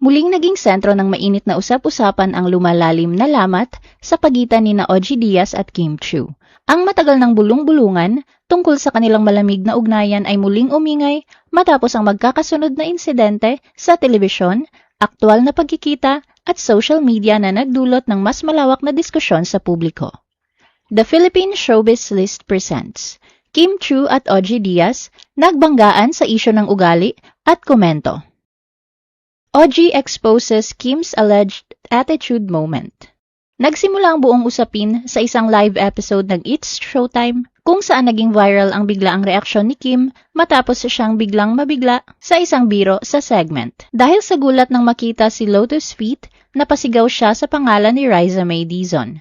Muling naging sentro ng mainit na usap-usapan ang lumalalim na lamat sa pagitan ni OG Diaz at Kim Chiu. Ang matagal ng bulong-bulungan tungkol sa kanilang malamig na ugnayan ay muling umingay matapos ang magkakasunod na insidente sa telebisyon, aktwal na pagkikita at social media na nagdulot ng mas malawak na diskusyon sa publiko. The Philippine Showbiz List presents Kim Chiu at OG Diaz nagbanggaan sa isyu ng ugali at komento. OG exposes Kim's alleged attitude moment. Nagsimula ang buong usapin sa isang live episode ng It's Showtime kung saan naging viral ang biglaang reaksyon ni Kim matapos siyang biglang mabigla sa isang biro sa segment. Dahil sa gulat nang makita si Lotus Feet, napasigaw siya sa pangalan ni Riza May Dizon.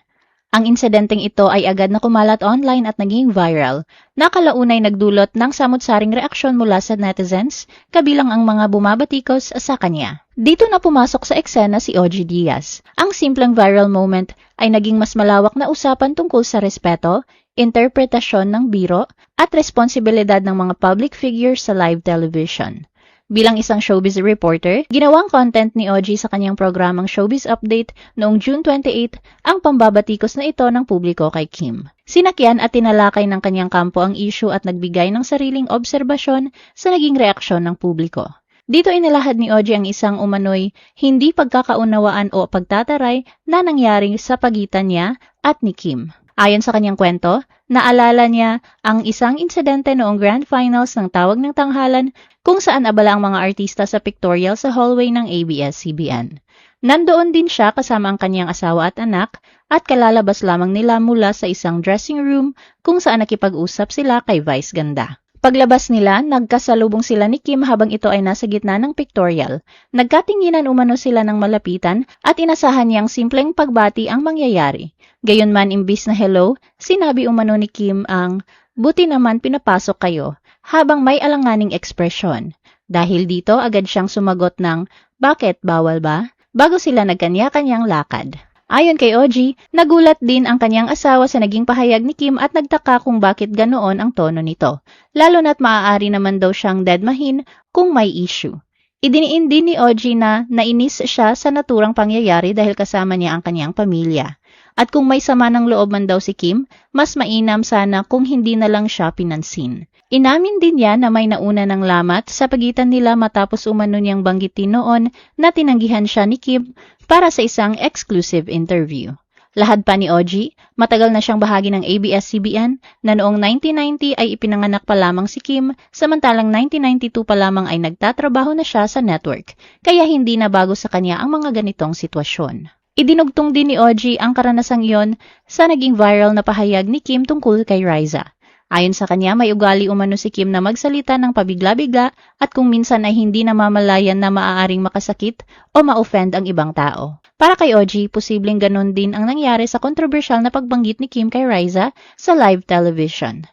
Ang insidenteng ito ay agad na kumalat online at naging viral. Nakalaunay nagdulot ng samut-saring reaksyon mula sa netizens, kabilang ang mga bumabatikos sa kanya. Dito na pumasok sa eksena si OG Diaz. Ang simpleng viral moment ay naging mas malawak na usapan tungkol sa respeto, interpretasyon ng biro, at responsibilidad ng mga public figures sa live television. Bilang isang showbiz reporter, ginawang content ni OG sa kanyang programang Showbiz Update noong June 28 ang pambabatikos na ito ng publiko kay Kim. Sinakyan at tinalakay ng kanyang kampo ang issue at nagbigay ng sariling obserbasyon sa naging reaksyon ng publiko. Dito inilahad ni OG ang isang umano'y hindi pagkakaunawaan o pagtataray na nangyari sa pagitan niya at ni Kim. Ayon sa kanyang kwento, naalala niya ang isang insidente noong Grand Finals ng Tawag ng Tanghalan kung saan abala ang mga artista sa pictorial sa hallway ng ABS-CBN. Nandoon din siya kasama ang kanyang asawa at anak at kalalabas lamang nila mula sa isang dressing room kung saan nakipag-usap sila kay Vice Ganda. Paglabas nila, nagkasalubong sila ni Kim habang ito ay nasa gitna ng pictorial. Nagkatinginan umano sila ng malapitan at inasahan niyang simpleng pagbati ang mangyayari. Gayunman imbis na hello, sinabi umano ni Kim ang, "Buti naman pinapasok kayo," habang may alanganing ekspresyon. Dahil dito agad siyang sumagot ng, "Bakit, bawal ba?" bago sila nagkanya-kanyang lakad. Ayon kay OG, nagulat din ang kanyang asawa sa naging pahayag ni Kim at nagtaka kung bakit ganoon ang tono nito. Lalo na't maaari naman daw siyang dedmahin kung may issue. Idiniin din ni OG na nainis siya sa naturang pangyayari dahil kasama niya ang kanyang pamilya. At kung may sama ng loob man daw si Kim, mas mainam sana kung hindi na lang siya pinansin. Inamin din niya na may nauna ng lamat sa pagitan nila matapos umano niyang banggitin noon na tinanggihan siya ni Kim para sa isang exclusive interview. Lahad pa ni OG, matagal na siyang bahagi ng ABS-CBN na noong 1990 ay ipinanganak pa lamang si Kim, samantalang 1992 pa lamang ay nagtatrabaho na siya sa network, kaya hindi na bago sa kanya ang mga ganitong sitwasyon. Idinugtong din ni OG ang karanasang iyon sa naging viral na pahayag ni Kim tungkol kay Riza. Ayon sa kanya, may ugali umano si Kim na magsalita ng pabigla-bigla at kung minsan ay hindi namamalayan na maaaring makasakit o ma-offend ang ibang tao. Para kay OG, posibleng ganon din ang nangyari sa kontrobersyal na pagbanggit ni Kim kay Riza sa live television.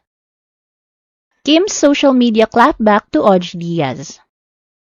Kim's social media clapback to OG Diaz.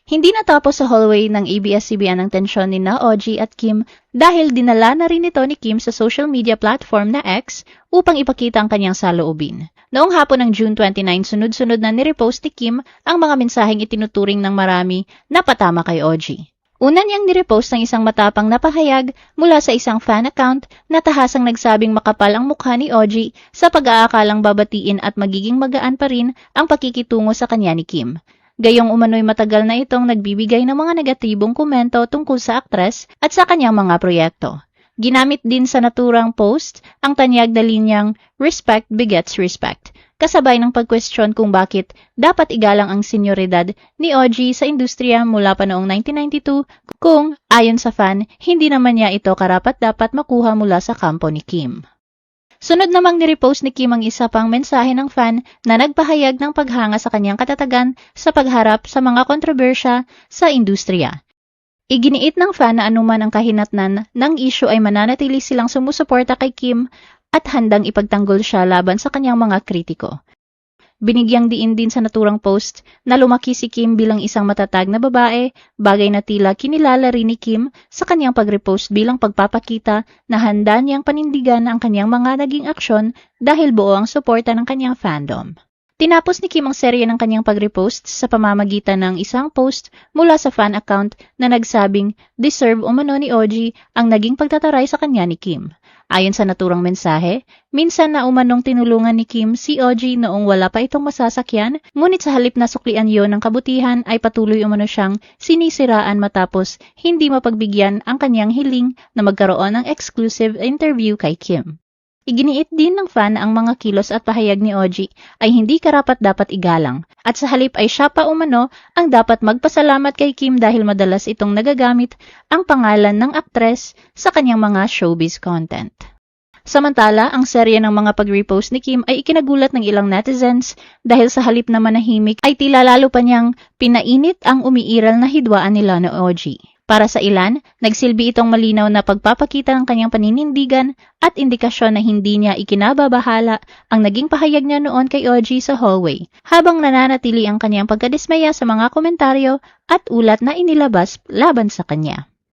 Hindi natapos sa hallway ng ABS-CBN ang tensyon ni OG at Kim dahil dinala na rin ito ni Kim sa social media platform na X upang ipakita ang kanyang saloobin. Noong hapon ng June 29, sunod-sunod na nirepost ni Kim ang mga mensaheng itinuturing ng marami na patama kay OG. Una niyang nirepost ang isang matapang na pahayag mula sa isang fan account na tahasang nagsabing makapal ang mukha ni OG sa pag-aakalang babatiin at magiging magaan pa rin ang pakikitungo sa kanya ni Kim. Gayong umano'y matagal na itong nagbibigay ng mga negatibong komento tungkol sa aktres at sa kanyang mga proyekto. Ginamit din sa naturang post ang tanyag na linyang "Respect begets respect", kasabay ng pag-question kung bakit dapat igalang ang senyoridad ni OG sa industriya mula pa noong 1992 kung, ayon sa fan, hindi naman niya ito karapat-dapat makuha mula sa kampo ni Kim. Sunod namang nirepost ni Kim ang isa pang mensahe ng fan na nagpahayag ng paghanga sa kanyang katatagan sa pagharap sa mga kontrobersya sa industriya. Iginiit ng fan na anuman ang kahinatnan ng issue ay mananatili silang sumusuporta kay Kim at handang ipagtanggol siya laban sa kanyang mga kritiko. Binigyang diin din sa naturang post na lumaki si Kim bilang isang matatag na babae, bagay na tila kinilala rin ni Kim sa kanyang pag-repost bilang pagpapakita na handa niyang panindigan ang kanyang mga naging aksyon dahil buo ang suporta ng kanyang fandom. Tinapos ni Kim ang serye ng kanyang pag-repost sa pamamagitan ng isang post mula sa fan account na nagsabing deserve umano ni OG ang naging pagtataray sa kanya ni Kim. Ayon sa naturang mensahe, minsan na umanong tinulungan ni Kim si OG noong wala pa itong masasakyan, ngunit sa halip na suklian yon ng kabutihan ay patuloy umano siyang sinisiraan matapos hindi mapagbigyan ang kanyang hiling na magkaroon ng exclusive interview kay Kim. Iginiit din ng fan ang mga kilos at pahayag ni OG ay hindi karapat-dapat igalang at sa halip ay siya pa umano ang dapat magpasalamat kay Kim dahil madalas itong nagagamit ang pangalan ng aktres sa kanyang mga showbiz content. Samantala, ang serye ng mga pag-repost ni Kim ay ikinagulat ng ilang netizens dahil sa halip na manahimik ay tila lalo pa niyang pinainit ang umiiral na hidwaan nila ni OG. Para sa ilan, nagsilbi itong malinaw na pagpapakita ng kanyang paninindigan at indikasyon na hindi niya ikinababahala ang naging pahayag niya noon kay OG sa hallway, habang nananatili ang kanyang pagkadismaya sa mga komentaryo at ulat na inilabas laban sa kanya.